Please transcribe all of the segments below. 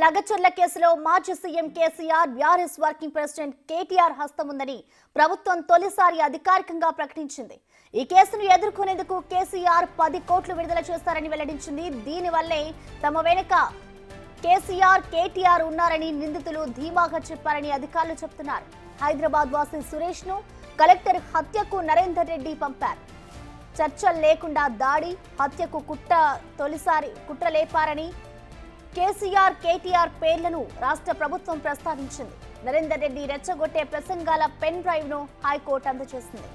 లగచర్ల కేసులో మాజీ CM KCR BRS working president KTR హస్తం ఉందని ప్రభుత్వం తొలిసారి అధికారికంగా ప్రకటించింది. ఈ కేసును ఎదుర్కొనేందుకు కేసీఆర్ 10 కోట్లు విడుదల చేస్తారని వెల్లడించింది. దీనివల్లే తమ వెనుక కేసీఆర్ కేటీఆర్ ఉన్నారని నిందితులు ధీమాగా చెప్పారని అధికారులు చెబుతున్నారు. హైదరాబాద్ వాసి సురేష్ ను కలెక్టర్ హత్యకు నరేందర్ రెడ్డి పంపారు. చర్చలు లేకుండా దాడి హత్యకు కుట్ర లేపారని కేసీఆర్ కేటీఆర్ పేర్లను రాష్ట్ర ప్రభుత్వం ప్రస్తావించింది. నరేందర్ రెడ్డి రెచ్చగొట్టే ప్రసంగాల పెన్ డ్రైవ్ ను హైకోర్టు అందజేసింది.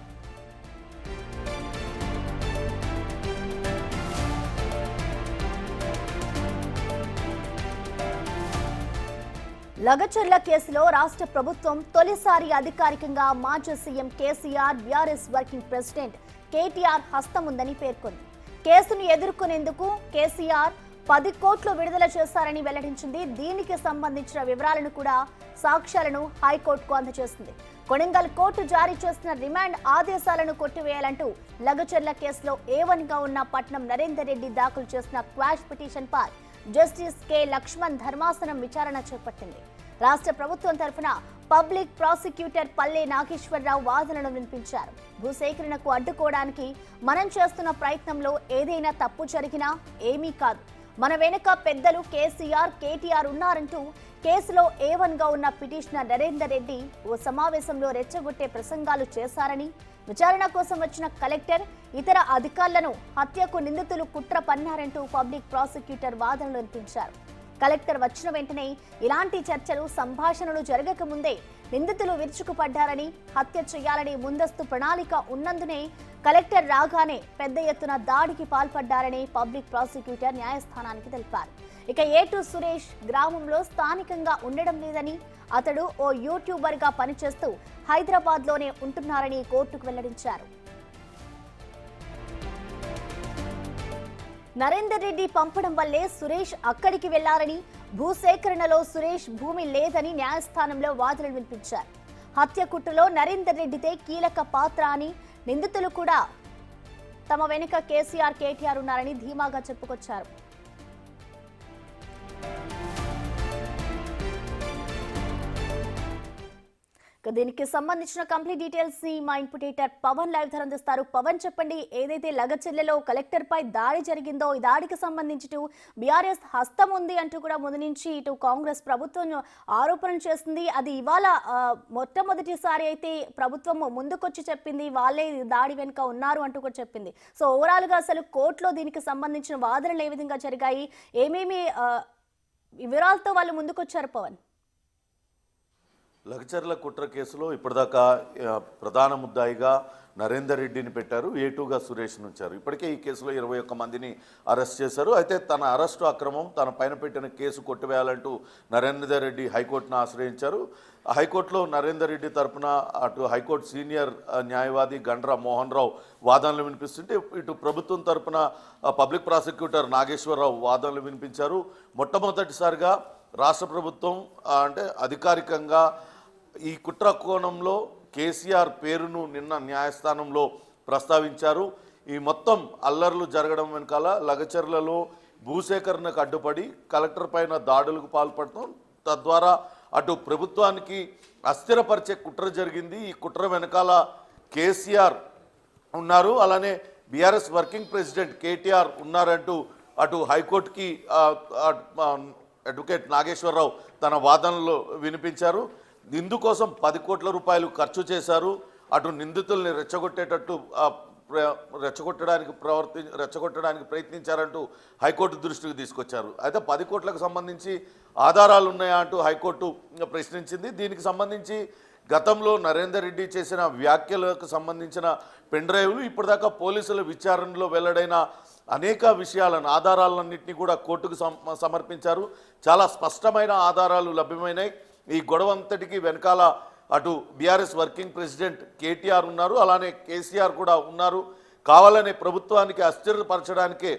లగచర్ల కేసులో రాష్ట్ర ప్రభుత్వం తొలిసారి అధికారికంగా మాజీ CM KCR BRS working president KTR హస్తం ఉందని పేర్కొంది. కేసును ఎదుర్కొనేందుకు కేసీఆర్ 10 కోట్లు విడుదల చేశారని వెల్లడించింది. దీనికి సంబంధించిన వివరాలను కూడా సాక్ష్యాలను హైకోర్టుకు అందజేసింది. కొడంగల్ కోర్టు జారీ చేసిన రిమాండ్ ఆదేశాలను కొట్టివేయాలంటూ లగచర్ల కేసులో A1 గా ఉన్న పట్నం నరేందర్ రెడ్డి దాఖలు చేసిన క్వాష్ పిటిషన్ పై జస్టిస్ కె లక్ష్మణ్ ధర్మాసనం విచారణ చేపట్టింది. రాష్ట్ర ప్రభుత్వం తరఫున పబ్లిక్ ప్రాసిక్యూటర్ పల్లె నాగేశ్వరరావు వాదనలు వినిపించారు. భూసేకరణకు అడ్డుకోవడానికి మనం చేస్తున్న ప్రయత్నంలో ఏదైనా తప్పు జరిగినా ఏమీ కాదు, మన వెనుక పెద్దలు కేసీఆర్ కేటీఆర్ ఉన్నారంటూ కేసులో A1 గా ఉన్న పిటిషనర్ నరేందర్ రెడ్డి ఓ సమావేశంలో రెచ్చగొట్టే ప్రసంగాలు చేశారని, విచారణ కోసం వచ్చిన కలెక్టర్ ఇతర అధికారులను హత్యకు నిందితులు కుట్ర పన్నారంటూ పబ్లిక్ ప్రాసిక్యూటర్ వాదనలు వినిపించారు. కలెక్టర్ వచ్చిన వెంటనే ఇలాంటి చర్చలు సంభాషణలు జరగక ముందే నిందితులు విరుచుకుపడ్డారని, హత్య చేయాలని ముందస్తు ప్రణాళిక ఉన్నందునే కలెక్టర్ రాగానే పెద్ద ఎత్తున దాడికి పాల్పడ్డారని పబ్లిక్ ప్రాసిక్యూటర్ న్యాయస్థానానికి తెలిపారు. ఇక ఏటు సురేష్ గ్రామంలో స్థానికంగా ఉండడం లేదని, అతడు ఓ యూట్యూబర్ గా పనిచేస్తూ హైదరాబాద్ లోనే ఉంటున్నారని కోర్టుకు వెల్లడించారు. నరేందర్ రెడ్డి పంపడం వల్లే సురేష్ అక్కడికి వెళ్లారని, భూసేకరణలో సురేష్ భూమి లేదని న్యాయస్థానంలో వాదనలు వినిపించారు. హత్య కుట్రలో నరేందర్ రెడ్డిదే కీలక పాత్ర అని, నిందితులు కూడా తమ వెనుక కేసీఆర్ కేటీఆర్ ఉన్నారని ధీమాగా చెప్పుకొచ్చారు. దీనికి సంబంధించిన కంప్లీట్ డీటెయిల్స్ ని మా ఇన్పుట్ ఎడిటర్ పవన్ లైవ్ ధర అందిస్తారు. పవన్, చెప్పండి, ఏదైతే లగచర్లలో కలెక్టర్ పై దాడి జరిగిందో ఈ దాడికి సంబంధించి బీఆర్ఎస్ హస్తం ఉంది అంటూ కూడా ముందు నుంచి ఇటు కాంగ్రెస్ ప్రభుత్వం ఆరోపణలు చేస్తుంది. అది ఇవాళ మొట్టమొదటిసారి అయితే ప్రభుత్వం ముందుకొచ్చి చెప్పింది వాళ్ళే దాడి వెనుక ఉన్నారు అంటూ కూడా చెప్పింది. సో ఓవరాల్ గా అసలు కోర్టులో దీనికి సంబంధించిన వాదనలు ఏ విధంగా జరిగాయి, ఏమేమి వివరాలతో వాళ్ళు ముందుకొచ్చారు పవన్? లగచర్ల కుట్ర కేసులో ఇప్పటిదాకా ప్రధాన ముద్దాయిగా నరేందర్ రెడ్డిని పెట్టారు, A2గా సురేష్ను ఉంచారు. ఇప్పటికే ఈ కేసులో 21 మందిని అరెస్ట్ చేశారు. అయితే తన అరెస్టు అక్రమం, తన పైన పెట్టిన కేసు కొట్టివేయాలంటూ నరేందర్ రెడ్డి హైకోర్టును ఆశ్రయించారు. హైకోర్టులో నరేందర్ రెడ్డి తరఫున అటు హైకోర్టు సీనియర్ న్యాయవాది గండ్ర మోహన్ రావు వాదనలు వినిపిస్తుంటే, ఇటు ప్రభుత్వం తరఫున పబ్లిక్ ప్రాసిక్యూటర్ నాగేశ్వరరావు వాదనలు వినిపించారు. మొట్టమొదటిసారిగా రాష్ట్ర ప్రభుత్వం అంటే అధికారికంగా ఈ కుట్ర కోణంలో కేసీఆర్ పేరును నిన్న న్యాయస్థానంలో ప్రస్తావించారు. ఈ మొత్తం అల్లర్లు జరగడం వెనకాల లగచర్లలో భూసేకరణకు అడ్డుపడి కలెక్టర్ పైన దాడులకు పాల్పడటం, తద్వారా అటు ప్రభుత్వానికి అస్థిరపరిచే కుట్ర జరిగింది. ఈ కుట్ర వెనకాల కేసీఆర్ ఉన్నారు, అలానే బీఆర్ఎస్ వర్కింగ్ ప్రెసిడెంట్ కేటీఆర్ ఉన్నారంటూ అటు హైకోర్టుకి అడ్వకేట్ నాగేశ్వరరావు తన వాదనలో వినిపించారు. ఇందుకోసం 10 కోట్ల రూపాయలు ఖర్చు చేశారు. అటు నిందితుల్ని రెచ్చగొట్టడానికి ప్రయత్నించారంటూ హైకోర్టు దృష్టికి తీసుకొచ్చారు. అయితే 10 కోట్లకు సంబంధించి ఆధారాలు ఉన్నాయా అంటూ హైకోర్టు ప్రశ్నించింది. దీనికి సంబంధించి గతంలో నరేందర్ రెడ్డి చేసిన వ్యాఖ్యలకు సంబంధించిన పెన్ డ్రైవ్లు, ఇప్పటిదాకా పోలీసుల విచారణలో వెల్లడైన అనేక విషయాలను, ఆధారాలన్నింటినీ కూడా కోర్టుకు సమర్పించారు. చాలా స్పష్టమైన ఆధారాలు లభ్యమైనాయి. ఈ గొడవ అంతటికి వెనకాల అటు బీఆర్ఎస్ వర్కింగ్ ప్రెసిడెంట్ కేటీఆర్ ఉన్నారు, అలానే కేసీఆర్ కూడా ఉన్నారు. కావాలనే ప్రభుత్వానికి అస్థిరపరచడానికే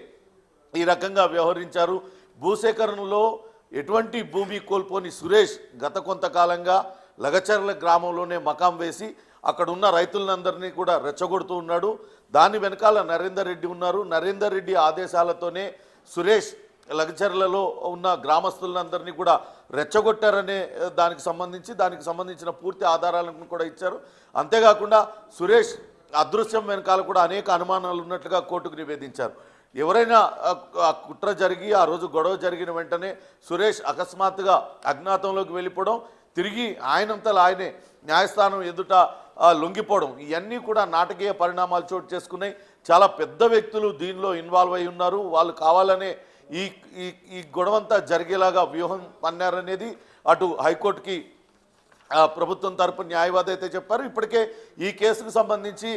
ఈ రకంగా వ్యవహరించారు. భూసేకరణలో ఎటువంటి భూమి కోల్పోని సురేష్ గత కొంతకాలంగా లగచర్ల గ్రామంలోనే మకాం వేసి అక్కడ ఉన్న రైతులందరినీ కూడా రెచ్చగొడుతూ ఉన్నాడు. దాని వెనకాల నరేందర్ రెడ్డి ఉన్నారు. నరేందర్ రెడ్డి ఆదేశాలతోనే సురేష్ లగచర్లలో ఉన్న గ్రామస్తులందరినీ కూడా రెచ్చగొట్టారనే దానికి సంబంధించిన పూర్తి ఆధారాలను కూడా ఇచ్చారు. అంతేకాకుండా సురేష్ అదృశ్యం వెనకాల కూడా అనేక అనుమానాలు ఉన్నట్లుగా కోర్టుకు నివేదించారు. ఎవరైనా ఆ కుట్ర జరిగి ఆ రోజు గొడవ జరిగిన వెంటనే సురేష్ అకస్మాత్తుగా అజ్ఞాతంలోకి వెళ్ళిపోవడం, తిరిగి ఆయనంతలో ఆయనే న్యాయస్థానం ఎదుట లొంగిపోవడం, ఇవన్నీ కూడా నాటకీయ పరిణామాలు చోటు చేసుకున్నాయి. చాలా పెద్ద వ్యక్తులు దీనిలో ఇన్వాల్వ్ అయి ఉన్నారు. వాళ్ళు కావాలనే ఈ ఈ ఈ గొడవంతా జరిగేలాగా వ్యూహం పన్నారనేది అటు హైకోర్టుకి ప్రభుత్వం తరపు న్యాయవాది అయితే చెప్పారు. ఇప్పటికే ఈ కేసుకు సంబంధించి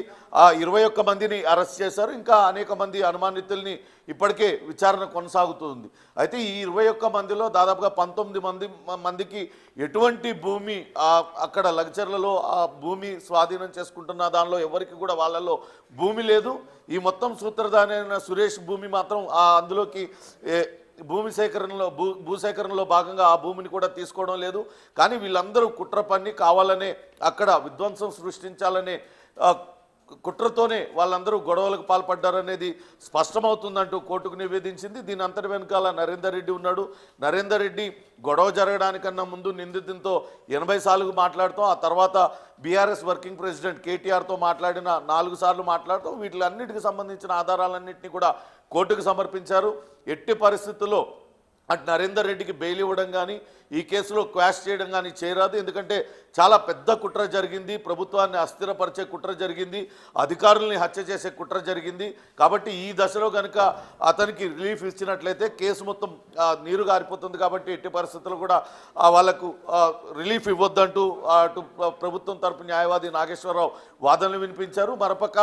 21 మందిని అరెస్ట్ చేశారు. ఇంకా అనేక మంది అనుమానితుల్ని ఇప్పటికే విచారణ కొనసాగుతుంది. అయితే ఈ 21 మందిలో దాదాపుగా 19 మందికి ఎటువంటి భూమి అక్కడ లగచర్లలో ఆ భూమి స్వాధీనం చేసుకుంటున్న దానిలో ఎవరికి కూడా వాళ్ళలో భూమి లేదు. ఈ మొత్తం సూత్రధారి అయిన సురేష్ భూమి మాత్రం అందులోకి భూసేకరణలో భాగంగా ఆ భూమిని కూడా తీసుకోవడం లేదు. కానీ వీళ్ళందరూ కుట్ర పన్ని కావాలనే అక్కడ విధ్వంసం సృష్టించాలనే కుట్రతోనే వాళ్ళందరూ గొడవలకు పాల్పడ్డారనేది స్పష్టమవుతుందంటూ కోర్టుకు నివేదించింది. దీని అంతటి వెనకాల నరేందర్ రెడ్డి ఉన్నాడు. నరేందర్ రెడ్డి గొడవ జరగడానికన్నా ముందు నిందితులతో 80 సార్లు మాట్లాడుతూ, ఆ తర్వాత బీఆర్ఎస్ వర్కింగ్ ప్రెసిడెంట్ కేటీఆర్తో మాట్లాడిన 4 సార్లు మాట్లాడుతూ వీటిలన్నిటికి సంబంధించిన ఆధారాలన్నింటినీ కూడా కోర్టుకు సమర్పించారు. ఎట్టి పరిస్థితుల్లో అటు నరేందర్ రెడ్డికి బెయిల్ ఇవ్వడం కానీ ఈ కేసులో క్వాష్ చేయడం కానీ చేయరాదు. ఎందుకంటే చాలా పెద్ద కుట్ర జరిగింది, ప్రభుత్వాన్ని అస్థిరపరిచే కుట్ర జరిగింది, అధికారుల్ని హత్య చేసే కుట్ర జరిగింది. కాబట్టి ఈ దశలో కనుక అతనికి రిలీఫ్ ఇచ్చినట్లయితే కేసు మొత్తం నీరు గారిపోతుంది. కాబట్టి ఎట్టి పరిస్థితుల్లో కూడా వాళ్లకు రిలీఫ్ ఇవ్వద్దంటూ అటు ప్రభుత్వం తరపు న్యాయవాది నాగేశ్వరరావు వాదనలు వినిపించారు. మరోపక్క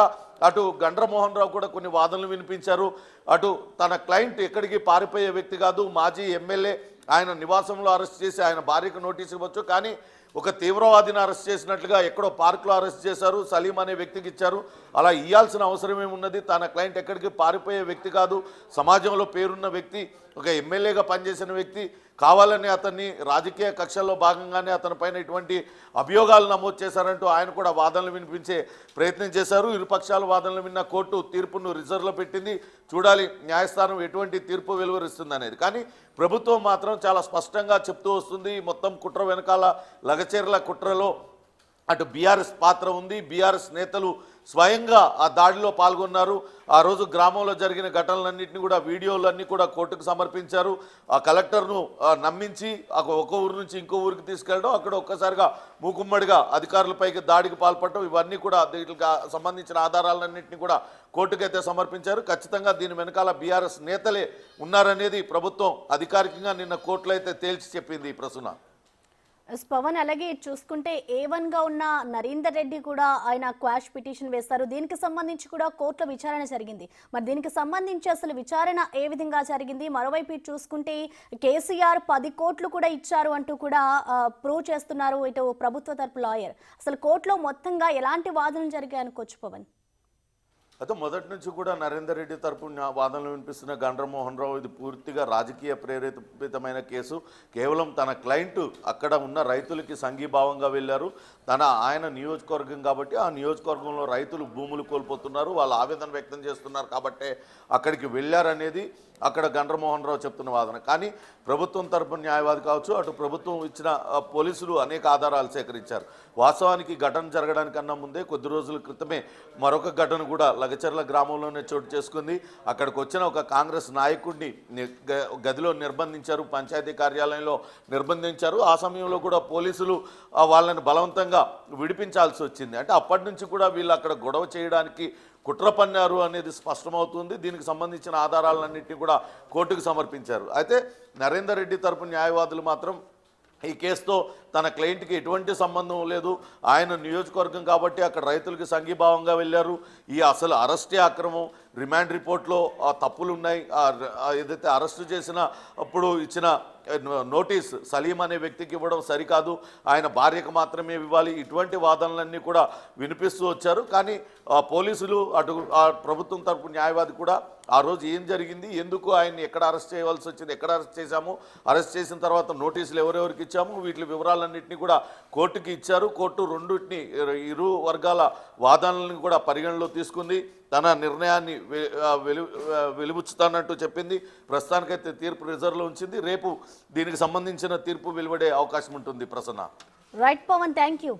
అటు గండ్రమోహన్ రావు కూడా కొన్ని వాదనలు వినిపించారు. అటు తన క్లయింట్ ఎక్కడికి పారిపోయే వ్యక్తి కాదు, మాజీ ఎమ్మెల్యే, ఆయన నివాసంలో అరెస్ట్ చేసి ఆయన భార్యకు నోటీస్ ఇవ్వచ్చు, కానీ ఒక తీవ్రవాదిని అరెస్ట్ చేసినట్లుగా ఎక్కడో పార్కులో అరెస్ట్ చేశారు, సలీం అనే వ్యక్తికి ఇచ్చారు. అలా ఇవ్వాల్సిన అవసరం ఏమున్నది? తన క్లయింట్ ఎక్కడికి పారిపోయే వ్యక్తి కాదు, సమాజంలో పేరున్న వ్యక్తి, ఒక ఎమ్మెల్యేగా పనిచేసిన వ్యక్తి. కావాలని అతన్ని రాజకీయ కక్షల్లో భాగంగానే అతని పైన ఇటువంటి అభియోగాలు నమోదు చేశారంటూ ఆయన కూడా వాదనలు వినిపించే ప్రయత్నం చేశారు. ఇరుపక్షాల వాదనలు విన్న కోర్టు తీర్పును రిజర్వ్లో పెట్టింది. చూడాలి న్యాయస్థానం ఎటువంటి తీర్పు వెలువరిస్తుంది అనేది. కానీ ప్రభుత్వం మాత్రం చాలా స్పష్టంగా చెప్తూ వస్తుంది, మొత్తం కుట్ర వెనకాల లగచర్ల కుట్రలో అటు బీఆర్ఎస్ పాత్ర ఉంది. బీఆర్ఎస్ నేతలు స్వయంగా ఆ దాడిలో పాల్గొన్నారు. ఆ రోజు గ్రామంలో జరిగిన ఘటనలన్నింటినీ కూడా వీడియోలన్నీ కూడా కోర్టుకు సమర్పించారు. ఆ కలెక్టర్ను నమ్మించి ఒక ఊరు నుంచి ఇంకో ఊరికి తీసుకెళ్ళడం, అక్కడ ఒక్కసారిగా మూకుమ్మడిగా అధికారులపైకి దాడికి పాల్పడటం, ఇవన్నీ కూడా వీటికి సంబంధించిన ఆధారాలన్నింటినీ కూడా కోర్టుకైతే సమర్పించారు. ఖచ్చితంగా దీని వెనకాల బీఆర్ఎస్ నేతలే ఉన్నారనేది ప్రభుత్వం అధికారికంగా నిన్న కోర్టులో అయితే తేల్చి చెప్పింది. ప్రసూన పవన్, అలాగే చూసుకుంటే A1గా ఉన్న నరేందర్ రెడ్డి కూడా ఆయన క్వాష్ పిటిషన్ వేస్తారు. దీనికి సంబంధించి కూడా కోర్టులో విచారణ జరిగింది. మరి దీనికి సంబంధించి అసలు విచారణ ఏ విధంగా జరిగింది? మరోవైపు చూసుకుంటే కేసీఆర్ 10 కోట్లు కూడా ఇచ్చారు అంటూ కూడా ప్రూవ్ చేస్తున్నారు ఇటు ప్రభుత్వ తరపు లాయర్. అసలు కోర్టులో మొత్తంగా ఎలాంటి వాదనలు జరిగాయి అనుకోవచ్చు పవన్? అయితే మొదటి నుంచి కూడా నరేందర్ రెడ్డి తరపు వాదనలు వినిపిస్తున్న గండ్రమోహన్ రావు ఇది పూర్తిగా రాజకీయ ప్రేరేపితమైన కేసు. కేవలం తన క్లయింట్ అక్కడ ఉన్న రైతులకి సంఘీభావంగా వెళ్ళారు. ఆయన నియోజకవర్గం కాబట్టి ఆ నియోజకవర్గంలో రైతులు భూములు కోల్పోతున్నారు, వాళ్ళు ఆవేదన వ్యక్తం చేస్తున్నారు కాబట్టి అక్కడికి వెళ్ళారనేది అక్కడ గండ్రమోహన్ రావు చెప్తున్న వాదన. కానీ ప్రభుత్వం తరపు న్యాయవాది కావచ్చు, అటు ప్రభుత్వం ఇచ్చిన పోలీసులు అనేక ఆధారాలు సేకరించారు. వాస్తవానికి ఘటన జరగడానికన్నా ముందే కొద్ది రోజుల క్రితమే మరొక ఘటన కూడా లగచర్ల గ్రామంలోనే చోటు చేసుకుంది. అక్కడికి వచ్చిన ఒక కాంగ్రెస్ నాయకుడిని గదిలో నిర్బంధించారు, పంచాయతీ కార్యాలయంలో నిర్బంధించారు. ఆ సమయంలో కూడా పోలీసులు వాళ్ళని బలవంతంగా విడిపించాల్సి వచ్చింది. అంటే అప్పటి నుంచి కూడా వీళ్ళు అక్కడ గొడవ చేయడానికి కుట్ర పన్నారు అనేది స్పష్టమవుతుంది. దీనికి సంబంధించిన ఆధారాలన్నింటినీ కూడా కోర్టుకు సమర్పించారు. అయితే నరేందర్ రెడ్డి తరపు న్యాయవాదులు మాత్రం ఈ కేసుతో తన క్లయింట్కి ఎటువంటి సంబంధం లేదు, ఆయన నియోజకవర్గం కాబట్టి అక్కడ రైతులకి సంఘీభావంగా వెళ్ళారు, ఈ అసలు అరెస్టే అక్రమం, రిమాండ్ రిపోర్ట్లో తప్పులు ఉన్నాయి, ఏదైతే అరెస్టు చేసిన అప్పుడు ఇచ్చిన నోటీస్ సలీం అనే వ్యక్తికి ఇవ్వడం సరికాదు, ఆయన భార్యకు మాత్రమే ఇవ్వాలి, ఇటువంటి వాదనలన్నీ కూడా వినిపిస్తూ వచ్చారు. కానీ పోలీసులు అటు ప్రభుత్వం తరపు న్యాయవాది కూడా ఆ రోజు ఏం జరిగింది, ఎందుకు ఆయన్ని ఎక్కడ అరెస్ట్ చేయవలసి వచ్చింది, ఎక్కడ అరెస్ట్ చేశాము, అరెస్ట్ చేసిన తర్వాత నోటీసులు ఎవరెవరికి ఇచ్చాము, వీటి వివరాలన్నింటినీ కూడా కోర్టుకి ఇచ్చారు. కోర్టు రెండింటిని ఇరు వర్గాల వాదనలను కూడా పరిగణలో తీసుకుంది, తన నిర్ణయాన్ని వెలుబుచ్చుతానంటూ చెప్పింది. ప్రస్తుతానికైతే తీర్పు రిజర్వ్లో ఉంచింది. రేపు దీనికి సంబంధించిన తీర్పు వెలువడే అవకాశం ఉంటుంది. Prasanna. Right Pawan, thank you.